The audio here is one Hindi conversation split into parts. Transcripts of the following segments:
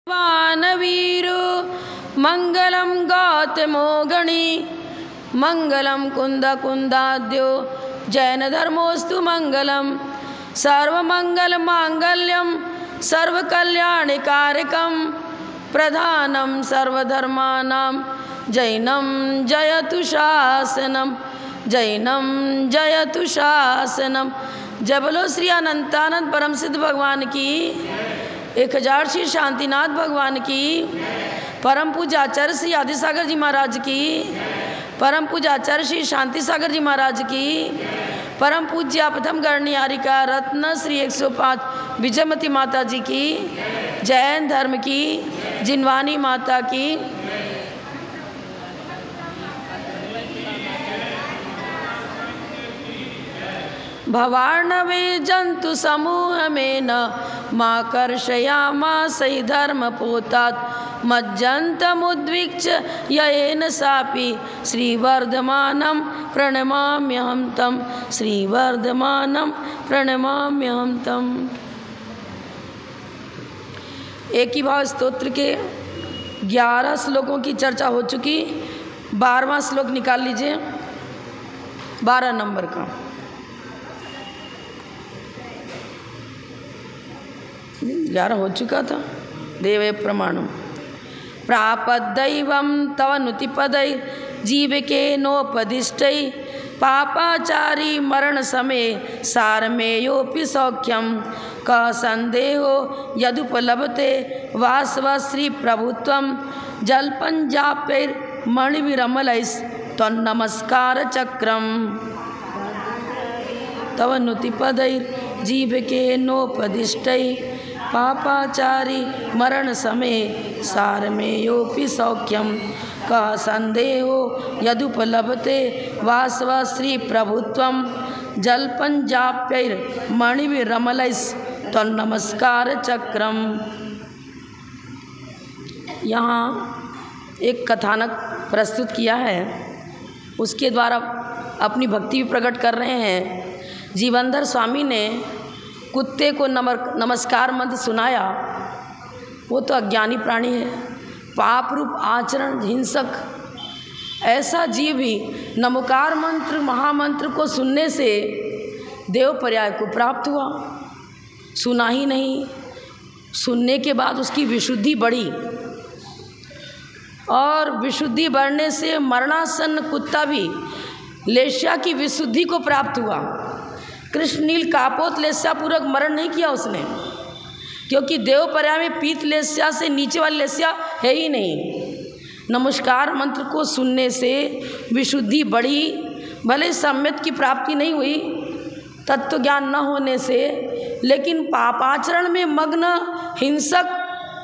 वानवीरो मंगलम गौतमो गणी मंगलम कुंदाद्यो जैन धर्मोस्तु मंगलम सर्वमंगल मांगल्यम सर्वकल्याणकारकम प्रधानम सर्वधर्मानां जैनम जयतु शासनम जैनम जयतु शासनम। जय बोलो श्री अनंतानंद परम सिद्ध भगवान की, 1000 श्री शांतिनाथ भगवान की, परम पूज्य आचार्य श्री आदिसागर जी महाराज की, परम पूज्य आचार्य श्री शांति सागर जी महाराज की, परम पूज्य प्रथम गणनियारिका रत्न श्री 105 विजयमती माता जी की, जैन धर्म की जिनवानी माता की, भवार्णवे जंतु समूह में न माँ कर्षयामा सही धर्म पोतात मज्जंतमुद्विक्ष येन सापि श्रीवर्धमानं प्रणमाम्यहं तम श्रीवर्धमानं प्रणमाम्यहं तम। एक ही भाव स्तोत्र के 11 श्लोकों की चर्चा हो चुकी। 12वां श्लोक निकाल लीजिए, 12 नंबर का। 11 हो चुका था। देवे प्रमाणम प्रापदैवं तव नुतिपदै जीवके नोपदिष्टै पापाचारी मरण समय सारमेयोपि सौख्यम क संदेहो यदुपलभते वासवश्री प्रभुत्वं जल्पञ्जापैर्मणिविरमलैस् त्वन्नमस्कार चक्रम तव नुतिपदैर्जीवके नोपदिष्टै पापाचारी मरण समय सारमेयोपि सौख्यम कः संदेहो यदुपलभते वासवश्री प्रभुत्वं जल्पञ्जाप्यैर्मणिविरमलैस् त्वन्नमस्कार चक्रम। यहाँ एक कथानक प्रस्तुत किया है, उसके द्वारा अपनी भक्ति भी प्रकट कर रहे हैं। जीवनधर स्वामी ने कुत्ते को नमस्कार मंत्र सुनाया। वो तो अज्ञानी प्राणी है, पाप रूप आचरण हिंसक, ऐसा जीव भी नमोकार मंत्र महामंत्र को सुनने से देव पर्याय को प्राप्त हुआ। सुना ही नहीं, सुनने के बाद उसकी विशुद्धि बढ़ी और विशुद्धि बढ़ने से मरणासन्न कुत्ता भी लेस्या की विशुद्धि को प्राप्त हुआ। कृष्ण नील कापोत लेस्या पूर्वक मरण नहीं किया उसने, क्योंकि देव पर्याय में पीत लेस्या से नीचे वाली लेस्या है ही नहीं। नमस्कार मंत्र को सुनने से विशुद्धि बढ़ी, भले सम्यक की प्राप्ति नहीं हुई तत्व ज्ञान न होने से, लेकिन पापाचरण में मग्न हिंसक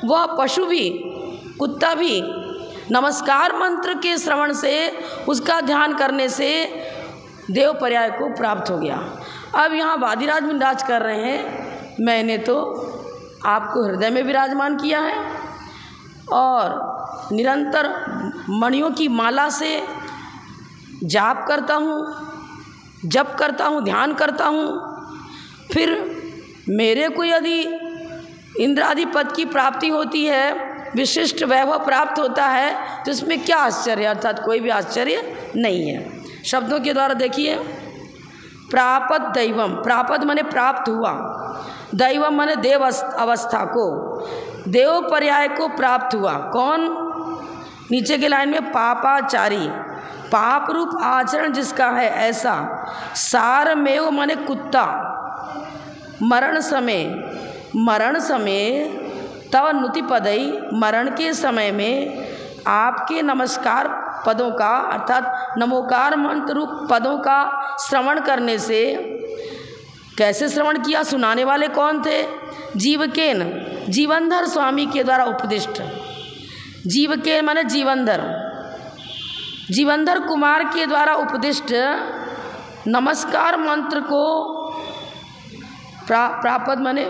व पशु भी, कुत्ता भी नमस्कार मंत्र के श्रवण से, उसका ध्यान करने से देव पर्याय को प्राप्त हो गया। अब यहाँ वादिराज विराज कर रहे हैं, मैंने तो आपको हृदय में विराजमान किया है और निरंतर मणियों की माला से जाप करता हूँ, जप करता हूँ, ध्यान करता हूँ। फिर मेरे को यदि इंद्रादि पद की प्राप्ति होती है, विशिष्ट वैभव प्राप्त होता है, तो इसमें क्या आश्चर्य, अर्थात कोई भी आश्चर्य नहीं है। शब्दों के द्वारा देखिए, प्रापत दैवम, प्रापत माने प्राप्त हुआ, दैवम माने देव अवस्था को, देव पर्याय को प्राप्त हुआ। कौन? नीचे के लाइन में पापाचारी, पाप रूप आचरण जिसका है ऐसा, सारमेव माने कुत्ता, मरण समय तव नुतिपदई, मरण के समय में आपके नमस्कार पदों का अर्थात नमोकार मंत्र रूप पदों का श्रवण करने से, कैसे श्रवण किया, सुनाने वाले कौन थे? जीवकेन, जीवनधर स्वामी के द्वारा उपदिष्ट। जीवकेन माने जीवनधर, जीवनधर कुमार के द्वारा उपदिष्ट नमस्कार मंत्र को प्राप्त माने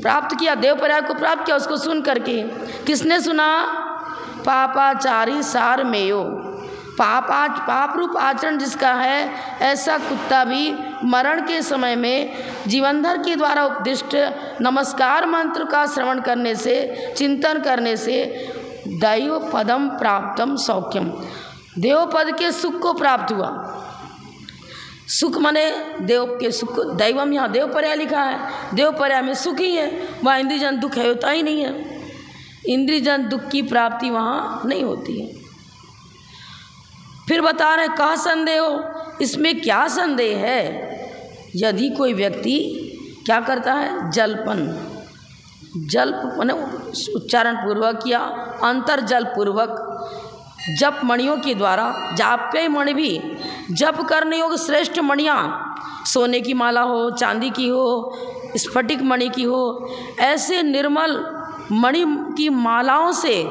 प्राप्त किया, देव पर्याय को प्राप्त किया। उसको सुन करके किसने सुना? पापाचारी सारमेयो, पाप रूप आचरण जिसका है, ऐसा कुत्ता भी मरण के समय में जीवनधर के द्वारा उपदिष्ट नमस्कार मंत्र का श्रवण करने से, चिंतन करने से दैव पदम प्राप्तम सौख्यम, देव पद के सुख को प्राप्त हुआ। सुख माने देव के सुख, दैवम यहाँ देव पर्याय लिखा है, देव पर्याय में सुख ही है, वहाँ इंद्रियजन दुख है होता ही नहीं है, इंद्रियजन दुख की प्राप्ति वहाँ नहीं होती है। फिर बता रहे कहा संदेह हो, इसमें क्या संदेह है? यदि कोई व्यक्ति क्या करता है, जल्पन, जल्प माने उच्चारण पूर्वक या अंतर जल पूर्वक जप मणियों के द्वारा, जाप्य मणि भी जप करने योग्य श्रेष्ठ मणियाँ, सोने की माला हो, चांदी की हो, स्फटिक मणि की हो, ऐसे निर्मल मणि की मालाओं से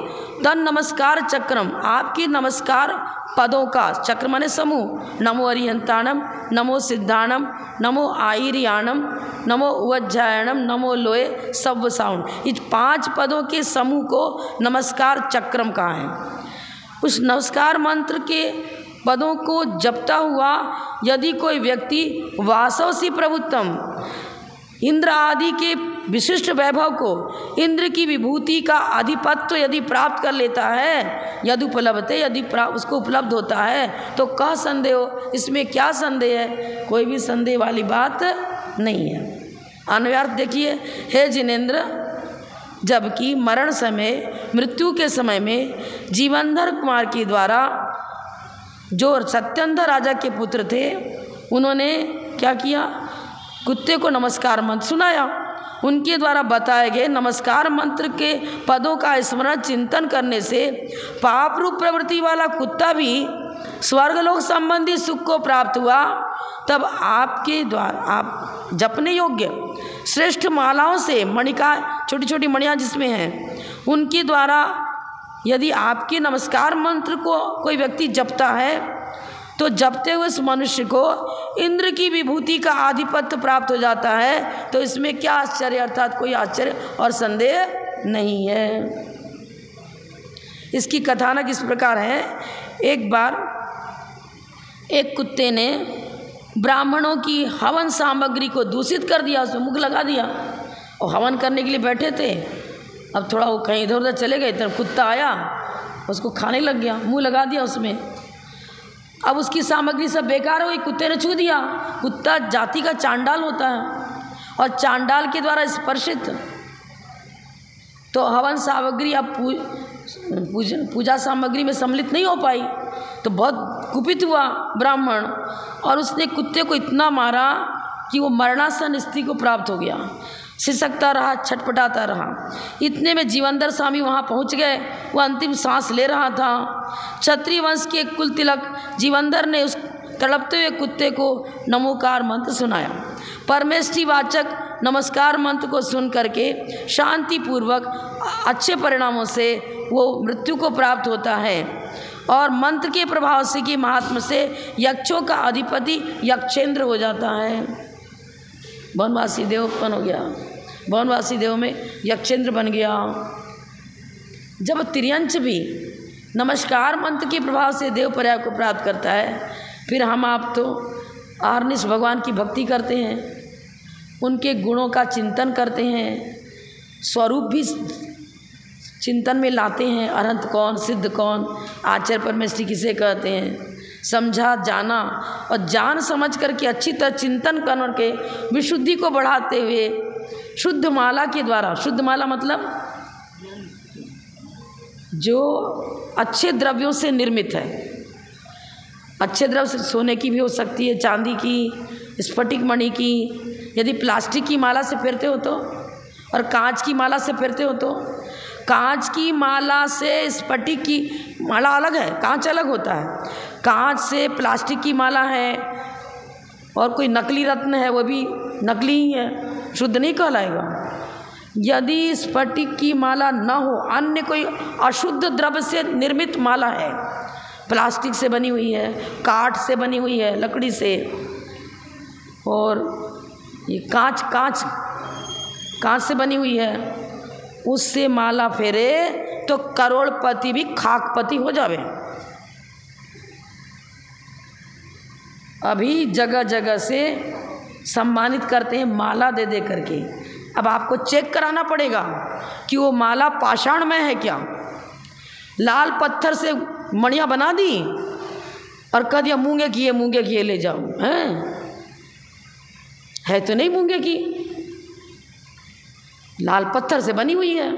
तन नमस्कार चक्रम, आपकी नमस्कार पदों का, चक्र माने समूह, नमो अरिहंताणम, नमो सिद्धाणम, नमो आयरियाणम, नमो उज्जायणम, नमो लोए सब साउंड, इस 5 पदों के समूह को नमस्कार चक्रम कहा है। उस नमस्कार मंत्र के पदों को जपता हुआ यदि कोई व्यक्ति वासवसी प्रभुत्तम, इंद्र आदि के विशिष्ट वैभव को, इंद्र की विभूति का आधिपत्य यदि प्राप्त कर लेता है, यदि उपलब्धते, यदि उसको उपलब्ध होता है, तो कह संदेह हो, इसमें क्या संदेह है? कोई भी संदेह वाली बात नहीं है। अन्वयार्थ देखिए, हे जिनेन्द्र, जबकि मरण समय, मृत्यु के समय में जीवनधर कुमार के द्वारा जो सत्येंद्र राजा के पुत्र थे, उन्होंने क्या किया, कुत्ते को नमस्कार मंत्र सुनाया। उनके द्वारा बताए गए नमस्कार मंत्र के पदों का स्मरण चिंतन करने से पाप रूप प्रवृत्ति वाला कुत्ता भी स्वर्गलोक संबंधी सुख को प्राप्त हुआ। तब आपके द्वारा आप जपने योग्य श्रेष्ठ मालाओं से, मणिका, छोटी छोटी मणियाँ जिसमें हैं, उनके द्वारा यदि आपके नमस्कार मंत्र को कोई व्यक्ति जपता है, तो जपते हुए उस मनुष्य को इंद्र की विभूति का आधिपत्य प्राप्त हो जाता है। तो इसमें क्या आश्चर्य, अर्थात कोई आश्चर्य और संदेह नहीं है। इसकी कथानक इस प्रकार है। एक बार एक कुत्ते ने ब्राह्मणों की हवन सामग्री को दूषित कर दिया, उसमें मुख लगा दिया, और हवन करने के लिए बैठे थे। अब थोड़ा वो कहीं इधर उधर चले गए, इधर कुत्ता आया, उसको खाने लग गया, मुंह लगा दिया उसमें। अब उसकी सामग्री सब बेकार हो गई, कुत्ते ने छू दिया। कुत्ता जाति का चांडाल होता है, और चांडाल के द्वारा स्पर्शित तो हवन सामग्री अब पूजा सामग्री में सम्मिलित नहीं हो पाई। तो बहुत कुपित हुआ ब्राह्मण, और उसने कुत्ते को इतना मारा कि वो मरणासन स्थिति को प्राप्त हो गया, सिसकता रहा, छटपटाता रहा। इतने में जीवनधर स्वामी वहाँ पहुँच गए, वो अंतिम सांस ले रहा था। क्षत्रिय वंश के कुल तिलक जीवनधर ने उस तड़पते हुए कुत्ते को नमोकार मंत्र सुनाया। परमेष्टि वाचक नमस्कार मंत्र को सुन करके शांतिपूर्वक अच्छे परिणामों से वो मृत्यु को प्राप्त होता है, और मंत्र के प्रभाव से कि महात्मा से यक्षों का अधिपति यक्षेंद्र हो जाता है। वनवासी देव उत्पन्न हो गया, वनवासी देव में यक्षेंद्र बन गया। जब तिर्यंच भी नमस्कार मंत्र के प्रभाव से देव पर्याय को प्राप्त करता है, फिर हम आप तो आर्निश भगवान की भक्ति करते हैं, उनके गुणों का चिंतन करते हैं, स्वरूप भी चिंतन में लाते हैं। अनंत कौन, सिद्ध कौन, आचार्य परमेष्टि किसे कहते हैं, समझा जाना, और जान समझ करके अच्छी तरह चिंतन करके विशुद्धि को बढ़ाते हुए शुद्ध माला के द्वारा, शुद्ध माला मतलब जो अच्छे द्रव्यों से निर्मित है, अच्छे द्रव्य से सोने की भी हो सकती है, चांदी की, स्फटिक मणि की। यदि प्लास्टिक की माला से फेरते हो तो, और कांच की माला से फेरते हो तो, कांच की माला से स्फटिक की माला अलग है, कांच अलग होता है। कांच से प्लास्टिक की माला है, और कोई नकली रत्न है, वो भी नकली ही है, शुद्ध नहीं कहलाएगा। यदि स्फटिक की माला न हो, अन्य कोई अशुद्ध द्रव्य से निर्मित माला है, प्लास्टिक से बनी हुई है, काठ से बनी हुई है, लकड़ी से, और ये कांच से बनी हुई है, उससे माला फेरे तो करोड़पति भी खाकपति हो जावे। अभी जगह जगह से सम्मानित करते हैं माला दे दे करके। अब आपको चेक कराना पड़ेगा कि वो माला पाषाण में है क्या, लाल पत्थर से मणियाँ बना दी और कह दिया मूंगे किए ले जाओ, है तो नहीं मूंगे की, लाल पत्थर से बनी हुई है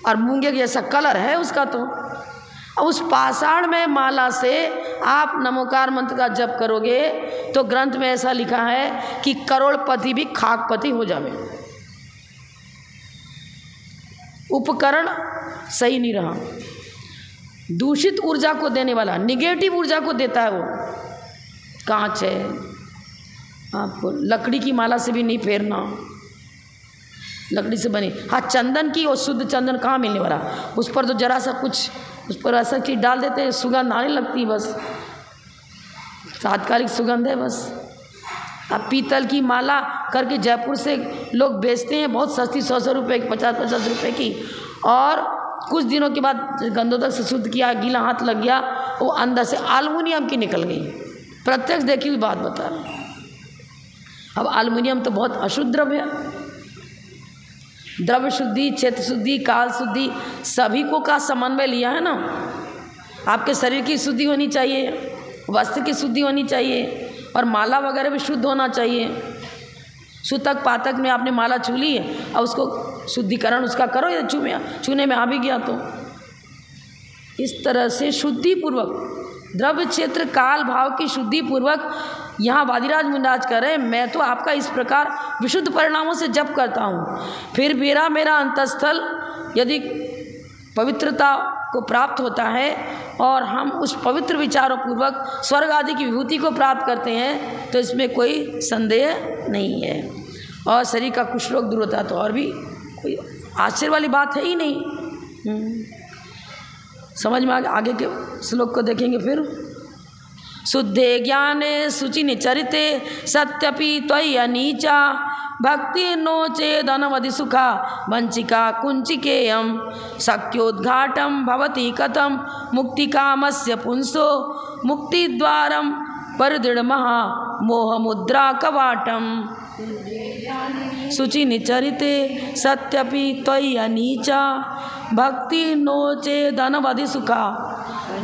और मूंगे की जैसा कलर है उसका। तो अब उस पाषाण में माला से आप नमोकार मंत्र का जप करोगे तो ग्रंथ में ऐसा लिखा है कि करोड़पति भी खाकपति हो जावे। उपकरण सही नहीं रहा, दूषित ऊर्जा को देने वाला, निगेटिव ऊर्जा को देता है वो। कांच है, आपको लकड़ी की माला से भी नहीं फेरना, लकड़ी से बनी। हाँ, चंदन की, और शुद्ध चंदन कहाँ मिलने वाला, उस पर तो जरा सा कुछ, उस पर ऐसा चीज़ डाल देते हैं, सुगंध आने लगती, बस तात्कालिक सुगंध है बस। अब पीतल की माला करके जयपुर से लोग बेचते हैं बहुत सस्ती, 100 रुपये की, 50 रुपये की, और कुछ दिनों के बाद गंधोदक से शुद्ध किया, गीला हाथ लग गया, वो अंदर से एल्युमिनियम की निकल गई। प्रत्यक्ष देखी हुई बात बता रहा हूँ। अब एल्युमिनियम तो बहुत अशुद्ध द्रव्य है। द्रव्य शुद्धि, क्षेत्र शुद्धि, काल शुद्धि सभी को का समन्वय लिया है ना। आपके शरीर की शुद्धि होनी चाहिए, वस्त्र की शुद्धि होनी चाहिए, और माला वगैरह भी शुद्ध होना चाहिए। सूतक पातक में आपने माला छू ली है, और उसको शुद्धिकरण उसका करो, या छूने में आ भी गया तो इस तरह से शुद्धि पूर्वक द्रव्य क्षेत्र काल भाव की शुद्धि पूर्वक यहाँ वादिराज मुनिराज कर रहे हैं। मैं तो आपका इस प्रकार विशुद्ध परिणामों से जप करता हूँ, फिर मेरा अंतस्थल यदि पवित्रता को प्राप्त होता है और हम उस पवित्र विचारों पूर्वक स्वर्ग आदि की विभूति को प्राप्त करते हैं तो इसमें कोई संदेह नहीं है। और शरीर का कुछ रोग दूर होता है तो और भी कोई आश्चर्य वाली बात है ही नहीं। समझ में आगे के श्लोक को देखेंगे फिर। शुद्धे ज्ञाने शुचि निचरिते सत्यपि त्वयि अनीचा भक्ति नो चेदनवधि सुखा वंचिका कुंचिकेयम शक्योद्घाटम भवति कथम मुक्ति कामस्य पुंसो मुक्ति द्वारम परदृढ़ महा मोह मुद्रा कवाटम। शुचि निचरिते सत्यपि त्वयि अनीचा भक्ति नो चेदनवधि सुखा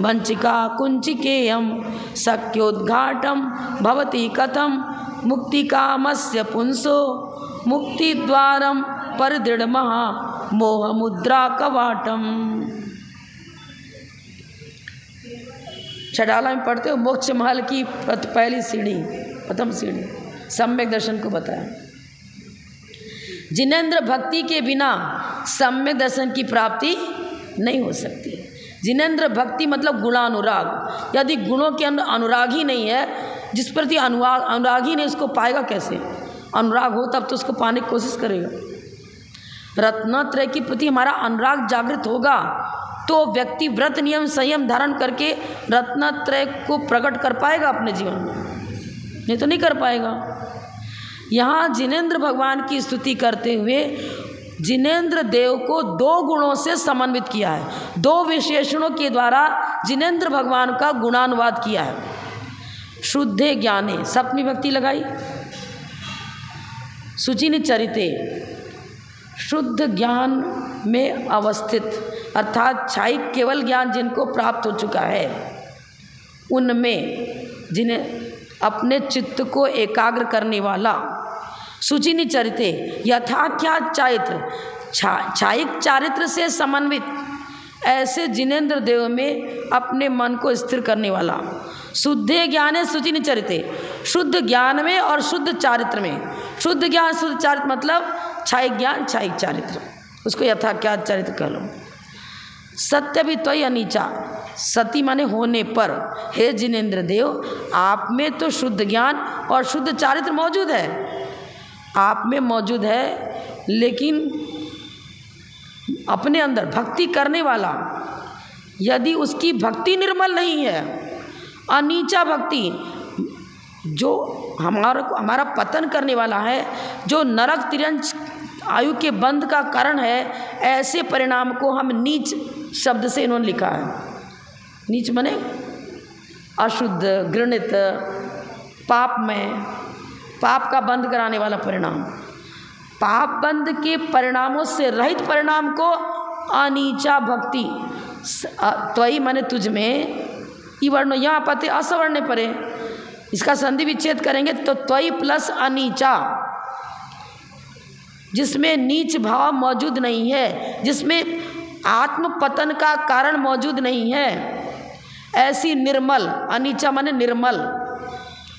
वंचिका कुंचिकेयम शक्योद्घाटम भवति कथम मुक्ति कामस्य पुंसो मुक्ति द्वारम परदृढ़ महा मोह मुद्रा कवाटम। छडाला में पढ़ते हो मोक्ष महल की पहली सीढ़ी, प्रथम सीढ़ी सम्यक दर्शन को बताया। जिनेंद्र भक्ति के बिना सम्यक दर्शन की प्राप्ति नहीं हो सकती। जिनेंद्र भक्ति मतलब गुणानुराग। यदि गुणों के अंदर अनुराग ही नहीं है, जिस प्रति अनुराग ही नहीं, उसको पाएगा कैसे? अनुराग हो तब तो उसको पाने की कोशिश करेगा। रत्नत्रय के प्रति हमारा अनुराग जागृत होगा तो व्यक्ति व्रत नियम संयम धारण करके रत्नत्रय को प्रकट कर पाएगा अपने जीवन में, नहीं तो नहीं कर पाएगा। यहाँ जिनेंद्र भगवान की स्तुति करते हुए जिनेंद्र देव को दो गुणों से समन्वित किया है, दो विशेषणों के द्वारा जिनेंद्र भगवान का गुणानुवाद किया है। शुद्धे ज्ञाने सप्तमी भक्ति लगाई, शुचि निचरिते शुद्ध ज्ञान में अवस्थित अर्थात क्षायिक केवल ज्ञान जिनको प्राप्त हो चुका है, उनमें जिन्हें अपने चित्त को एकाग्र करने वाला। शुचि निचरिते यथाख्यात चारित्र, क्षायिक चारित्र से समन्वित ऐसे जिनेंद्र देव में अपने मन को स्थिर करने वाला। शुद्धे ज्ञाने शुचि निचरिते, शुद्ध ज्ञान में और शुद्ध चारित्र में। शुद्ध ज्ञान शुद्ध चारित्र मतलब क्षायिक ज्ञान क्षायिक चारित्र, उसको यथाख्यात चारित्र कह लो। सत्य भी त्वयि अनीचा, सती माने होने पर, हे जिनेंद्र देव आप में तो शुद्ध ज्ञान और शुद्ध चारित्र मौजूद है, आप में मौजूद है, लेकिन अपने अंदर भक्ति करने वाला यदि उसकी भक्ति निर्मल नहीं है, अनीचा भक्ति जो हमारा पतन करने वाला है, जो नरक तिरंज आयु के बंध का कारण है, ऐसे परिणाम को हम नीच शब्द से इन्होंने लिखा है। नीच माने अशुद्ध, घृणित, पाप में, पाप का बंध कराने वाला परिणाम, पाप बंध के परिणामों से रहित परिणाम को अनीचा भक्ति। त्वयि माने तुझ में, ई वर्ण यहाँ पते असवर्ण परे, इसका संधि विच्छेद करेंगे तो त्वयि प्लस अनीचा, जिसमें नीच भाव मौजूद नहीं है, जिसमें आत्म पतन का कारण मौजूद नहीं है, ऐसी निर्मल, अनीचा माने निर्मल,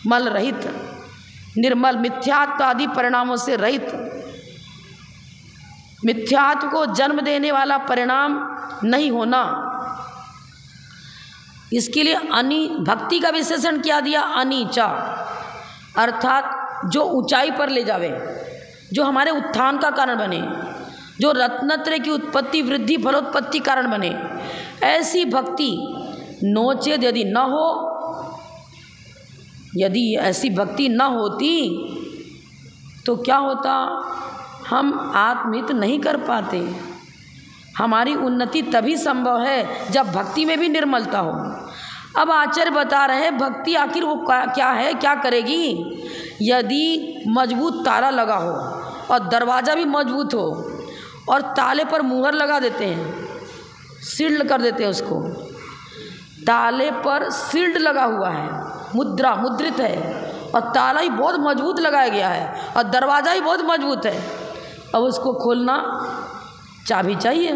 मल रहित, निर्मल, मिथ्यात्व आदि परिणामों से रहित, मिथ्यात्व को जन्म देने वाला परिणाम नहीं होना। इसके लिए भक्ति का विशेषण क्या दिया? अनीचा, अर्थात जो ऊंचाई पर ले जावे, जो हमारे उत्थान का कारण बने, जो रत्नत्रय की उत्पत्ति वृद्धि फलोत्पत्ति कारण बने, ऐसी भक्ति। नोचेद यदि न हो, यदि ऐसी भक्ति न होती तो क्या होता? हम आत्महित नहीं कर पाते। हमारी उन्नति तभी संभव है जब भक्ति में भी निर्मलता हो। अब आचार्य बता रहे हैं भक्ति आखिर वो क्या है, क्या करेगी? यदि मजबूत ताला लगा हो और दरवाज़ा भी मजबूत हो और ताले पर मुहर लगा देते हैं, सील्ड कर देते हैं उसको, ताले पर सील्ड लगा हुआ है, मुद्रा मुद्रित है और ताला ही बहुत मजबूत लगाया गया है और दरवाज़ा ही बहुत मजबूत है। अब उसको खोलना चाबी चाहिए।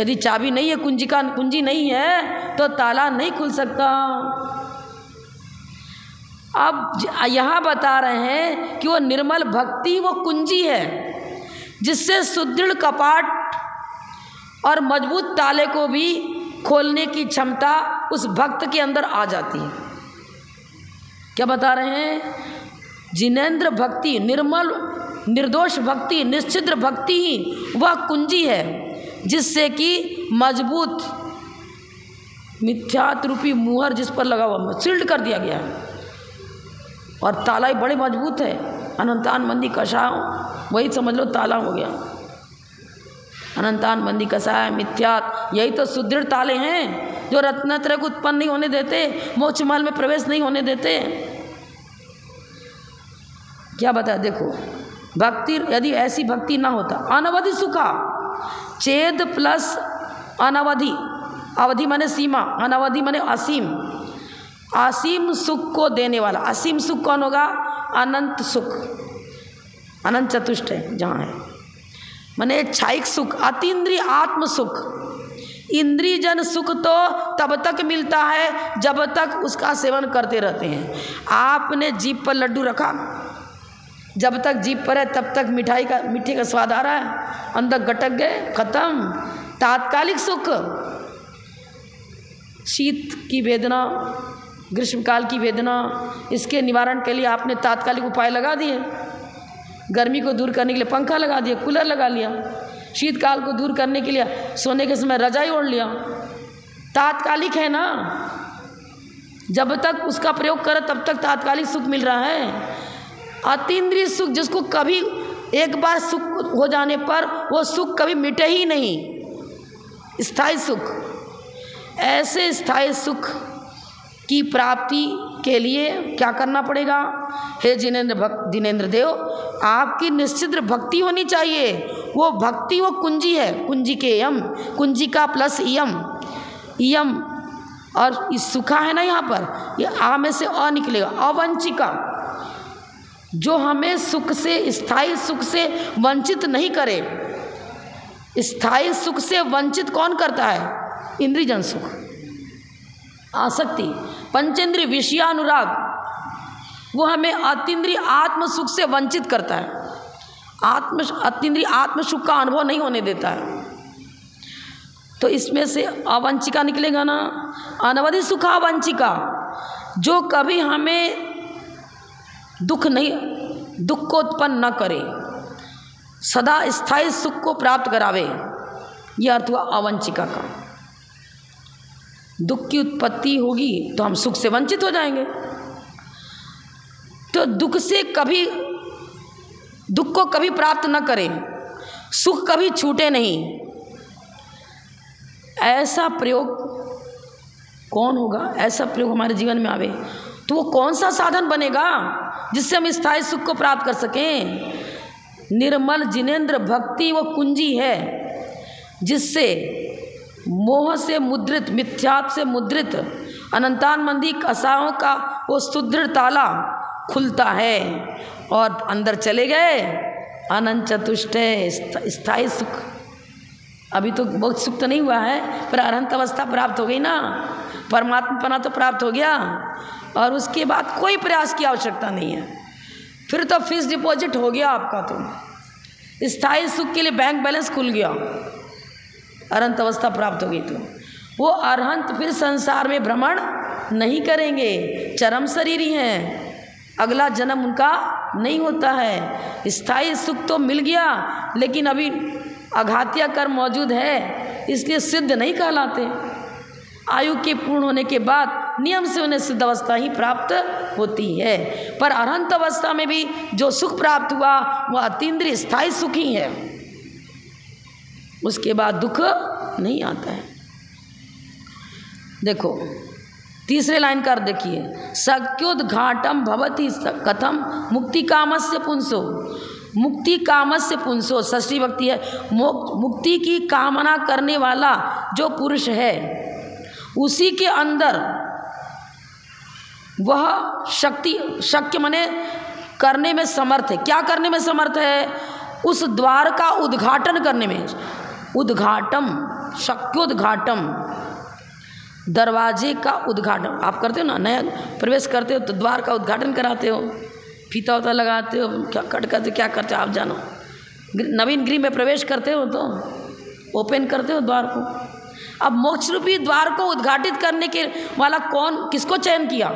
यदि चाबी नहीं है, कुंजी नहीं है तो ताला नहीं खुल सकता। अब यहाँ बता रहे हैं कि वो निर्मल भक्ति वो कुंजी है जिससे सुदृढ़ कपाट और मजबूत ताले को भी खोलने की क्षमता उस भक्त के अंदर आ जाती है। क्या बता रहे हैं? जिनेंद्र भक्ति, निर्मल निर्दोष भक्ति, निश्चिद्र भक्ति ही वह कुंजी है जिससे कि मजबूत मिथ्यात्व रूपी मुहर जिस पर लगा हुआ सील्ड कर दिया गया है और ताला ही बड़े मजबूत है। अनंतान बंदी कषाय, वही समझ लो ताला हो गया। अनंतान बंदी कषाय मिथ्यात्व, यही तो सुदृढ़ ताले हैं जो रत्नत्रय को उत्पन्न नहीं होने देते, मोक्ष महल में प्रवेश नहीं होने देते। क्या बताया? देखो, भक्ति यदि ऐसी भक्ति ना होता, अनवधि सुखा, चेद प्लस अनवधि, अवधि माने सीमा, अनवधि माने असीम, असीम सुख को देने वाला। असीम सुख कौन होगा? अनंत सुख, अनंत चतुष्ट है जहाँ है, माने क्षायिक सुख, अतीन्द्रिय आत्म सुख। इंद्रिय जन सुख तो तब तक मिलता है जब तक उसका सेवन करते रहते हैं। आपने जीभ पर लड्डू रखा, जब तक जीभ पर है तब तक मिठाई का स्वाद आ रहा है, अंदर गटक गए, खत्म, तात्कालिक सुख। शीत की वेदना, ग्रीष्मकाल की वेदना, इसके निवारण के लिए आपने तात्कालिक उपाय लगा दिए। गर्मी को दूर करने के लिए पंखा लगा दिया, कूलर लगा लिया, शीतकाल को दूर करने के लिए सोने के समय रजाई ओढ़ लिया, तात्कालिक है ना। जब तक उसका प्रयोग करें तब तक तात्कालिक सुख मिल रहा है। अतीन्द्रिय सुख, जिसको कभी एक बार सुख हो जाने पर वो सुख कभी मिटे ही नहीं, स्थायी सुख। ऐसे स्थायी सुख की प्राप्ति के लिए क्या करना पड़ेगा? हे जिनेंद्र देव, आपकी निश्चित भक्ति होनी चाहिए। वो भक्ति वो कुंजी है, कुंजी के यम, कुंजी का प्लस यम, यम और इस सुखा है ना यहाँ पर, ये आ में से अ निकलेगा, अवंचिका, जो हमें सुख से, स्थायी सुख से वंचित नहीं करे। स्थायी सुख से वंचित कौन करता है? इंद्रियजन सुख, आसक्ति, पंचेंद्रिय विषयानुराग, वो हमें अतीन्द्रिय आत्म सुख से वंचित करता है, अतीन्द्रिय आत्म सुख का अनुभव नहीं होने देता है। तो इसमें से अवंचिका निकलेगा ना, अनवधि सुखावंचिका, जो कभी हमें दुख को उत्पन्न न करे, सदा स्थायी सुख को प्राप्त करावे, यह अर्थ हुआ अवंचिका का। दुख की उत्पत्ति होगी तो हम सुख से वंचित हो जाएंगे। तो दुख को कभी प्राप्त न करें, सुख कभी छूटे नहीं, ऐसा प्रयोग कौन होगा? ऐसा प्रयोग हमारे जीवन में आवे तो वो कौन सा साधन बनेगा जिससे हम स्थायी सुख को प्राप्त कर सकें? निर्मल जिनेंद्र भक्ति वो कुंजी है जिससे मोह से मुद्रित, मिथ्यात्व से मुद्रित अनंतानमंदी आशाओं का वो सुदृढ़ ताला खुलता है और अंदर चले गए अनंत चतुष्टय स्थायी सुख। अभी तो बहुत सुख तो नहीं हुआ है, पर अनंत अवस्था प्राप्त हो गई ना, परमात्मा तो प्राप्त हो गया, और उसके बाद कोई प्रयास की आवश्यकता नहीं है। फिर तो फिक्स डिपॉजिट हो गया आपका, तो स्थायी सुख के लिए बैंक बैलेंस खुल गया, अनंत अवस्था प्राप्त हो गई। तो वो अरहंत फिर संसार में भ्रमण नहीं करेंगे, चरम शरीरी हैं, अगला जन्म उनका नहीं होता है। स्थायी सुख तो मिल गया, लेकिन अभी अघातिया कर्म मौजूद है, इसलिए सिद्ध नहीं कहलाते। आयु के पूर्ण होने के बाद नियम से उन्हें सिद्ध अवस्था ही प्राप्त होती है, पर अरहंत अवस्था में भी जो सुख प्राप्त हुआ वह अतीन्द्रिय स्थायी सुख ही है, उसके बाद दुख नहीं आता है। देखो तीसरे लाइन कर देखिए, शक्योद्घाटम भवति कथम मुक्ति कामस्य पुंसो। मुक्ति कामस्य पुंसो षष्ठी भक्ति है। मुक्ति की कामना करने वाला जो पुरुष है उसी के अंदर वह शक्य माने करने में समर्थ है। क्या करने में समर्थ है? उस द्वार का उद्घाटन करने में। उद्घाटम, शक्योद्घाटम, दरवाजे का उद्घाटन आप करते हो ना, नया प्रवेश करते हो तो द्वार का उद्घाटन कराते हो, फीता उता लगाते हो, क्या कट करते, क्या करते हो आप जानो। नवीन गृह में प्रवेश करते हो तो ओपन करते हो द्वार को। अब मोक्ष रूपी द्वार को उद्घाटित करने के वाला कौन, किसको चयन किया?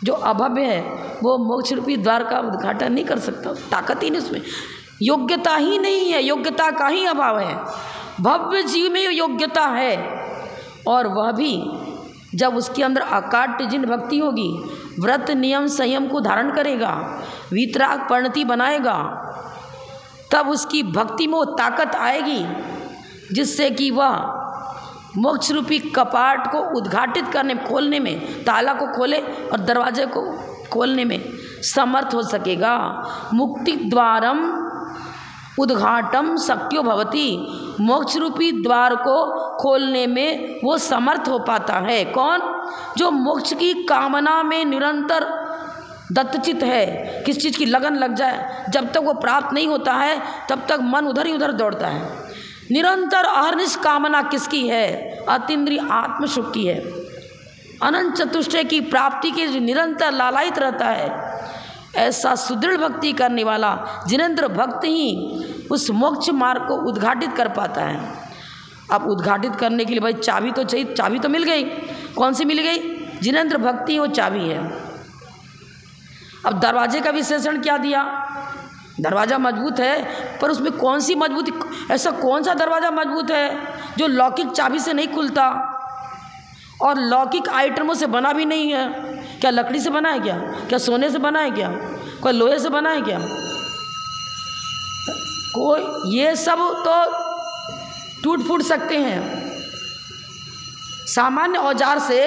जो अभव्य है वो मोक्ष रूपी द्वार का उद्घाटन नहीं कर सकता, ताकत ही नहीं उसमें, योग्यता ही नहीं है, योग्यता का ही अभाव है। भव्य जीव में योग्यता है, और वह भी जब उसके अंदर अकाट्य जिन भक्ति होगी, व्रत नियम संयम को धारण करेगा, वीतराग परिणति बनाएगा, तब उसकी भक्ति में वो ताकत आएगी जिससे कि वह मोक्ष रूपी कपाट को उद्घाटित करने, खोलने में, ताला को खोले और दरवाजे को खोलने में समर्थ हो सकेगा। मुक्ति द्वारम उद्घाटम शक्यो भवति, मोक्ष रूपी द्वार को खोलने में वो समर्थ हो पाता है। कौन? जो मोक्ष की कामना में निरंतर दत्तचित है, किस चीज़ की लगन लग जाए, जब तक वो प्राप्त नहीं होता है तब तक मन उधर ही उधर दौड़ता है। निरंतर अहर्निश कामना किसकी है? अतीन्द्रिय आत्म सुख की है। अनंत चतुष्टय की प्राप्ति के जो निरंतर लालायित रहता है, ऐसा सुदृढ़ भक्ति करने वाला जिनेंद्र भक्त ही उस मोक्ष मार्ग को उद्घाटित कर पाता है। अब उद्घाटित करने के लिए भाई चाबी तो चाहिए, चाबी तो मिल गई। कौन सी मिल गई? जिनेंद्र भक्ति वो चाबी है। अब दरवाजे का विशेषण क्या दिया? दरवाज़ा मजबूत है, पर उसमें कौन सी मजबूती, ऐसा कौन सा दरवाज़ा मजबूत है जो लौकिक चाबी से नहीं खुलता और लौकिक आइटमों से बना भी नहीं है? क्या लकड़ी से बना है क्या? क्या सोने से बना है क्या? कोई लोहे से बना है क्या? कोई, ये सब तो टूट फूट सकते हैं। सामान्य औजार से,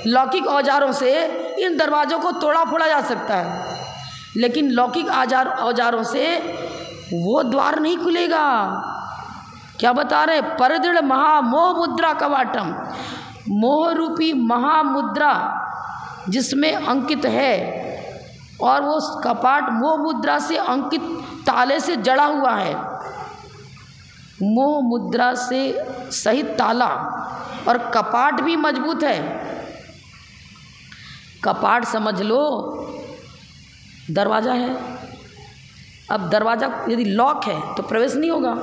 लौकिक औजारों से इन दरवाज़ों को तोड़ा फोड़ा जा सकता है, लेकिन लौकिक औजारों से वो द्वार नहीं खुलेगा। क्या बता रहे? परदृढ़ महामोह मुद्रा कवाटम, मोह रूपी महामुद्रा जिसमें अंकित है, और वो कपाट मोह मुद्रा से अंकित ताले से जड़ा हुआ है। मोह मुद्रा से सहित ताला, और कपाट भी मजबूत है। कपाट समझ लो दरवाज़ा है। अब दरवाज़ा यदि लॉक है तो प्रवेश नहीं होगा,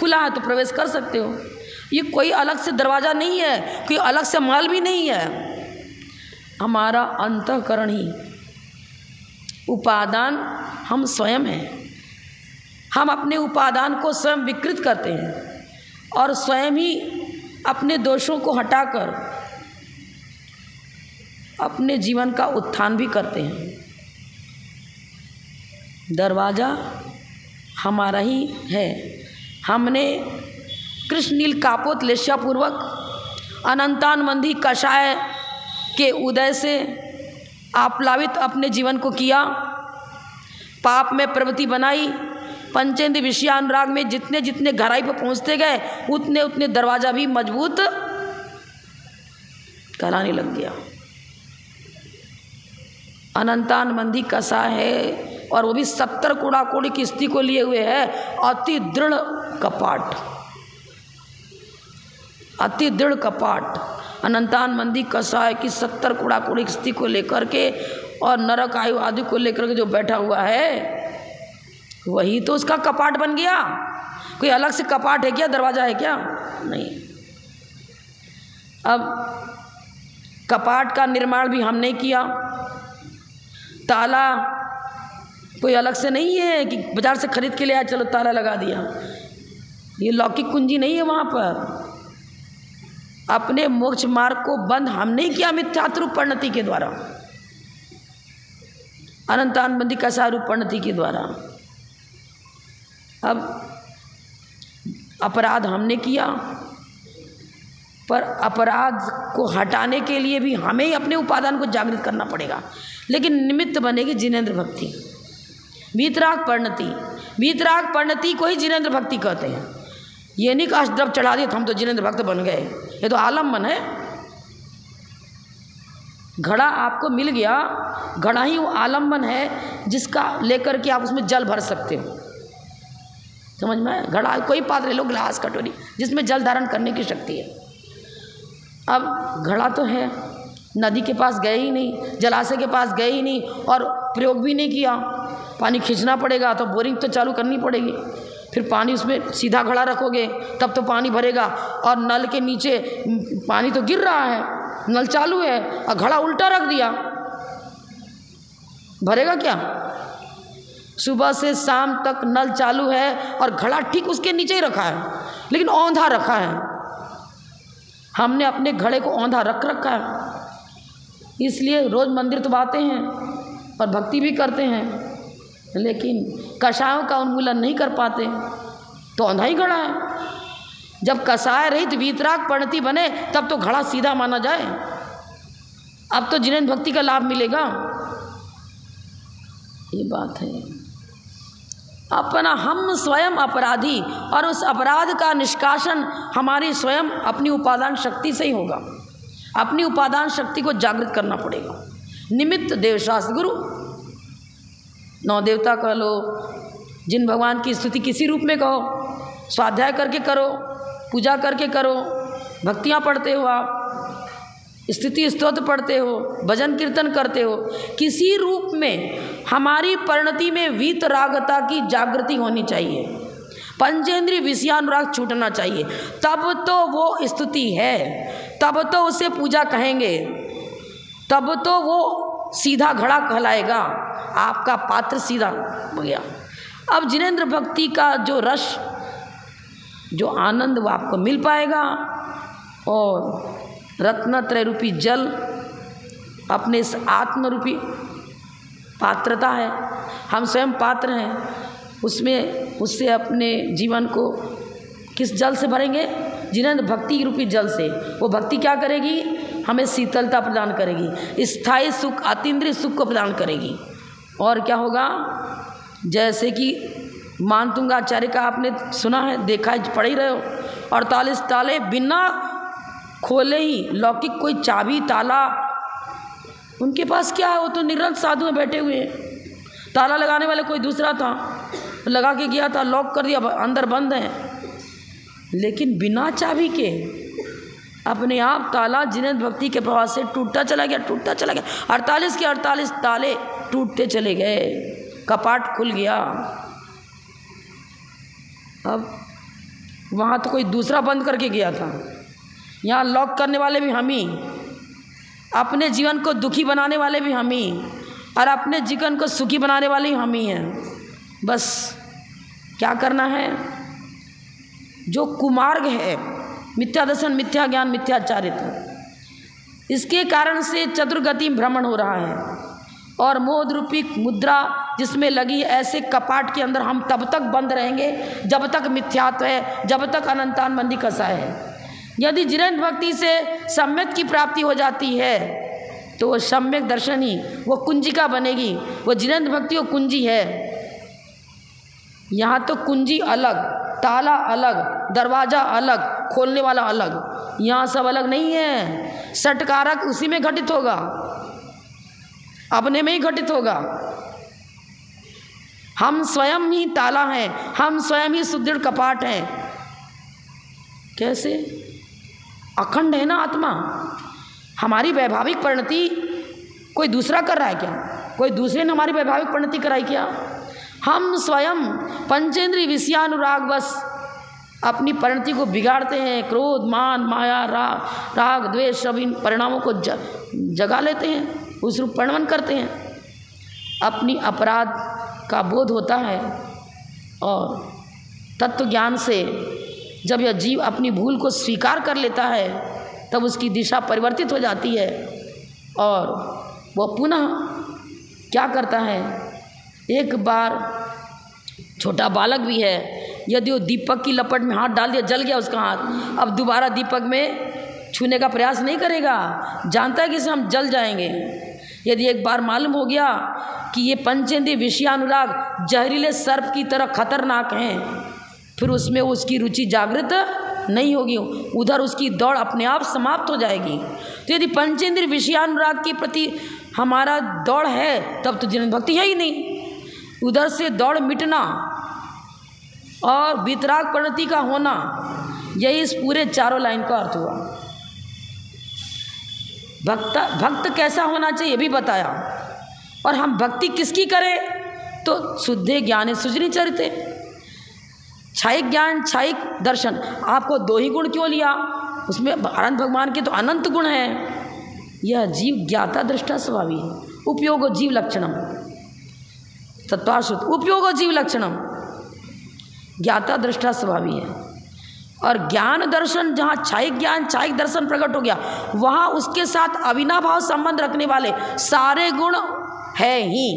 खुला है तो प्रवेश कर सकते हो। ये कोई अलग से दरवाज़ा नहीं है, कोई अलग से महल भी नहीं है। हमारा अंतःकरण ही उपादान हम स्वयं हैं। हम अपने उपादान को स्वयं विकृत करते हैं और स्वयं ही अपने दोषों को हटाकर अपने जीवन का उत्थान भी करते हैं। दरवाज़ा हमारा ही है। हमने कृष्ण नील कापोत लेस्यापूर्वक अनंतानमंदी कषाय के उदय से आप्लावित अपने जीवन को किया, पाप में प्रवृत्ति बनाई, पंचेंद्रिय विषयानुराग में जितने जितने गहराई पर पहुंचते गए उतने उतने दरवाजा भी मजबूत कराने लग गया। अनंतान मंदी कसा है और वो भी 70 कूड़ा कोड़ी की स्थिति को लिए हुए है। अति दृढ़ कपाट, अति दृढ़ कपाट अनंतान मंदी कसा है कि 70 कूड़ा कोड़ी की स्थिति को लेकर के और नरक आयु आदि को लेकर के जो बैठा हुआ है वही तो उसका कपाट बन गया। कोई अलग से कपाट है क्या, दरवाजा है क्या? नहीं। अब कपाट का निर्माण भी हमने किया, ताला कोई अलग से नहीं है कि बाजार से खरीद के ले आया चलो ताला लगा दिया, ये लौकिक कुंजी नहीं है। वहाँ पर अपने मोक्ष मार्ग को बंद हमने किया मिथ्यात्व परिणति के द्वारा, अनंतान बंदी कैसा रूप परिणति के द्वारा। अब अपराध हमने किया, पर अपराध को हटाने के लिए भी हमें ही अपने उपादान को जागृत करना पड़ेगा। लेकिन निमित्त बनेगी जिनेंद्र भक्ति, वीतराग परिणति। वीतराग परिणति को ही जिनेंद्र भक्ति कहते हैं। ये नहीं कि अष्टद्रव चढ़ा दिए तो हम तो जिनेंद्र भक्त बन गए, ये तो आलम्बन है। घड़ा आपको मिल गया, घड़ा ही वो आलम्बन है जिसका लेकर के आप उसमें जल भर सकते हो। समझ में? घड़ा कोई पात्र ले लो, गिलास कटोरी, जिसमें जल धारण करने की शक्ति है। अब घड़ा तो है, नदी के पास गए ही नहीं, जलाशय के पास गए ही नहीं और प्रयोग भी नहीं किया। पानी खींचना पड़ेगा तो बोरिंग तो चालू करनी पड़ेगी, फिर पानी उसमें सीधा घड़ा रखोगे तब तो पानी भरेगा। और नल के नीचे पानी तो गिर रहा है, नल चालू है और घड़ा उल्टा रख दिया, भरेगा क्या? सुबह से शाम तक नल चालू है और घड़ा ठीक उसके नीचे ही रखा है, लेकिन औंधा रखा है। हमने अपने घड़े को औंधा रख रखा है, इसलिए रोज़ मंदिर तो आते हैं और भक्ति भी करते हैं, लेकिन कषायों का उन्मूलन नहीं कर पाते, तो औंधा ही घड़ा है। जब कषाय रहित वीतराग परिणति बने तब तो घड़ा सीधा माना जाए। अब तो जिनेंद्र भक्ति का लाभ मिलेगा, ये बात है। अपना हम स्वयं अपराधी, और उस अपराध का निष्कासन हमारी स्वयं अपनी उपादान शक्ति से ही होगा। अपनी उपादान शक्ति को जागृत करना पड़ेगा। निमित्त देवशास्त्र गुरु, 9 देवता कह लो, जिन भगवान की स्तुति किसी रूप में कहो, स्वाध्याय करके करो, पूजा करके करो, भक्तियाँ पढ़ते हो आप, स्तुति स्तोत्र पढ़ते हो, भजन कीर्तन करते हो, किसी रूप में हमारी परिणति में वीतरागता की जागृति होनी चाहिए, पंचेंद्रिय विषयानुराग छूटना चाहिए, तब तो वो स्तुति है, तब तो उसे पूजा कहेंगे, तब तो वो सीधा घड़ा कहलाएगा, आपका पात्र सीधा हो गया। अब जिनेंद्र भक्ति का जो रस, जो आनंद वो आपको मिल पाएगा, और रत्नत्रय रूपी जल अपने इस आत्म रूपी पात्रता है, हम स्वयं पात्र हैं, उसमें उससे अपने जीवन को किस जल से भरेंगे? जिनेंद्र भक्ति रूपी जल से। वो भक्ति क्या करेगी? हमें शीतलता प्रदान करेगी, स्थायी सुख, अतीन्द्रिय सुख को प्रदान करेगी। और क्या होगा? जैसे कि मानतुंगाचार्य का आपने सुना है, देखा है, पढ़ ही रहे हो, 48 ताले बिना खोले ही, लौकिक कोई चाबी ताला उनके पास क्या है, वो तो निरंतर साधु में बैठे हुए हैं। ताला लगाने वाले कोई दूसरा था, लगा के गया था, लॉक कर दिया, अंदर बंद है, लेकिन बिना चाबी के अपने आप ताला जिनेंद्र भक्ति के प्रभाव से टूटता चला गया, टूटता चला गया। 48 के 48 ताले टूटते चले गए, कपाट खुल गया। अब वहाँ तो कोई दूसरा बंद करके गया था, यहाँ लॉक करने वाले भी हम ही, अपने जीवन को दुखी बनाने वाले भी हम ही, और अपने जीवन को सुखी बनाने वाले भी हम ही हैं। बस क्या करना है? जो कुमार्ग है, मिथ्या दर्शन, मिथ्या ज्ञान, मिथ्याचारित्र, इसके कारण से चतुर्गति भ्रमण हो रहा है, और मोह रूपी मुद्रा जिसमें लगी, ऐसे कपाट के अंदर हम तब तक बंद रहेंगे जब तक मिथ्यात्व है, जब तक अनंतान बंदी कसा है। यदि जिनेंद्र भक्ति से सम्यक की प्राप्ति हो जाती है तो वो सम्यक दर्शन ही वो कुंजिका बनेगी। वो जिनेंद्र भक्ति वो कुंजी है। यहाँ तो कुंजी अलग, ताला अलग, दरवाज़ा अलग, खोलने वाला अलग, यहाँ सब अलग नहीं है। सटकारक उसी में घटित होगा, अपने में ही घटित होगा। हम स्वयं ही ताला हैं, हम स्वयं ही सुदृढ़ कपाट हैं। कैसे? अखंड है ना आत्मा। हमारी वैभाविक परिणति कोई दूसरा कर रहा है क्या? कोई दूसरे ने हमारी वैभाविक परिणति कराई क्या? हम स्वयं पंचेंद्रिय विषयानुराग बस अपनी परिणति को बिगाड़ते हैं। क्रोध, मान, माया, राग, द्वेष सब इन परिणामों को जगा लेते हैं, उस रूप परिणमन करते हैं। अपनी अपराध का बोध होता है और तत्व ज्ञान से जब यह जीव अपनी भूल को स्वीकार कर लेता है तब उसकी दिशा परिवर्तित हो जाती है और वह पुनः क्या करता है? एक बार छोटा बालक भी है, यदि वो दीपक की लपट में हाथ डाल दिया, जल गया उसका हाथ, अब दोबारा दीपक में छूने का प्रयास नहीं करेगा, जानता है कि इससे हम जल जाएंगे। यदि एक बार मालूम हो गया कि ये पंचेंद्रिय विषयानुराग जहरीले सर्प की तरह खतरनाक हैं, फिर उसमें उसकी रुचि जागृत नहीं होगी, उधर उसकी दौड़ अपने आप समाप्त हो जाएगी। तो यदि पंचेंद्रिय विषयानुराग के प्रति हमारा दौड़ है तब तो जिनेंद्र भक्ति है ही नहीं। उधर से दौड़ मिटना और वितराग परिणति का होना, यही इस पूरे चारों लाइन का अर्थ हुआ। भक्त कैसा होना चाहिए भी बताया। और हम भक्ति किसकी करें? तो शुद्धे ज्ञाने सृजनी चरिते, क्षायिक ज्ञान, क्षायिक दर्शन। आपको दो ही गुण क्यों लिया? उसमें अनंत भगवान के तो अनंत गुण हैं। यह जीव ज्ञाता दृष्टा स्वभावी है। उपयोगो जीव लक्षणम तत्वाश्रुत, उपयोगो जीव लक्षणम, ज्ञाता दृष्टा स्वभावी है। और ज्ञान दर्शन जहाँ क्षायिक ज्ञान, क्षायिक दर्शन प्रकट हो गया, वहाँ उसके साथ अविनाभाव संबंध रखने वाले सारे गुण है ही।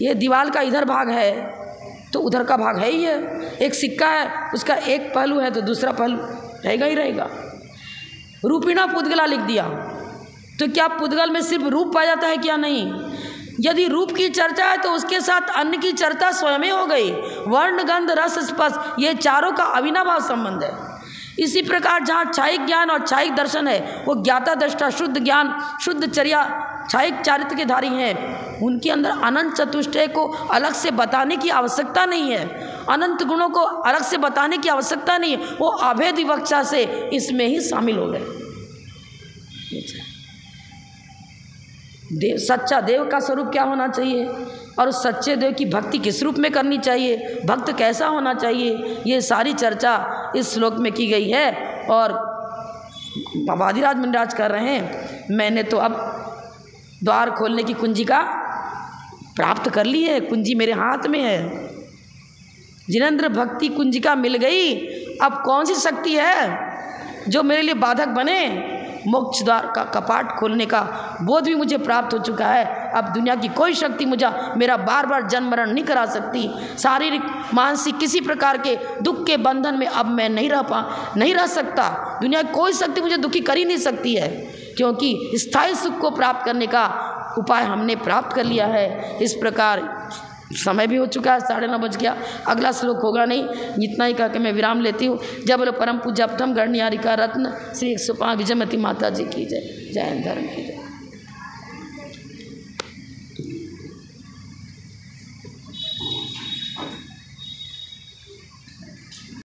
ये दीवार का इधर भाग है तो उधर का भाग है ही है। एक सिक्का है, उसका एक पहलू है तो दूसरा पहलू रहेगा ही रहेगा। रूपिणा पुद्गला लिख दिया तो क्या पुद्गल में सिर्फ रूप पाया जाता है क्या? नहीं। यदि रूप की चर्चा है तो उसके साथ अन्य की चर्चा स्वयं हो गई। वर्ण, गंध, रस, स्पर्श, ये चारों का अविनाभाव संबंध है। इसी प्रकार जहाँ क्षायिक ज्ञान और क्षायिक दर्शन है, वो ज्ञाता दृष्टा शुद्ध ज्ञान, शुद्ध चर्या, क्षायिक चारित्र के धारी हैं। उनके अंदर अनंत चतुष्टय को अलग से बताने की आवश्यकता नहीं है, अनंत गुणों को अलग से बताने की आवश्यकता नहीं है। वो अभेद विवक्षा से इसमें ही शामिल हो गए। देव, सच्चा देव का स्वरूप क्या होना चाहिए और उस सच्चे देव की भक्ति किस रूप में करनी चाहिए, भक्त कैसा होना चाहिए, ये सारी चर्चा इस श्लोक में की गई है। और वादिराज मुनिराज कर रहे हैं, मैंने तो अब द्वार खोलने की कुंजिका प्राप्त कर ली है, कुंजी मेरे हाथ में है। जिनेंद्र भक्ति कुंजिका मिल गई। अब कौन सी शक्ति है जो मेरे लिए बाधक बने? मोक्ष द्वार का कपाट खोलने का बोध भी मुझे प्राप्त हो चुका है। अब दुनिया की कोई शक्ति मुझे मेरा बार बार जन्म मरण नहीं करा सकती। शारीरिक, मानसिक किसी प्रकार के दुख के बंधन में अब मैं नहीं रह सकता। दुनिया की कोई शक्ति मुझे दुखी कर ही नहीं सकती है, क्योंकि स्थायी सुख को प्राप्त करने का उपाय हमने प्राप्त कर लिया है। इस प्रकार समय भी हो चुका है, 9:30 बज गया। अगला श्लोक होगा नहीं, इतना ही कह के मैं विराम लेती हूँ। जब बोलो परम पूज्य प्रथम गणनियारिका रत्न श्री 105 विजयमती माता जी की जय। जय हिंद, धर्म की जय।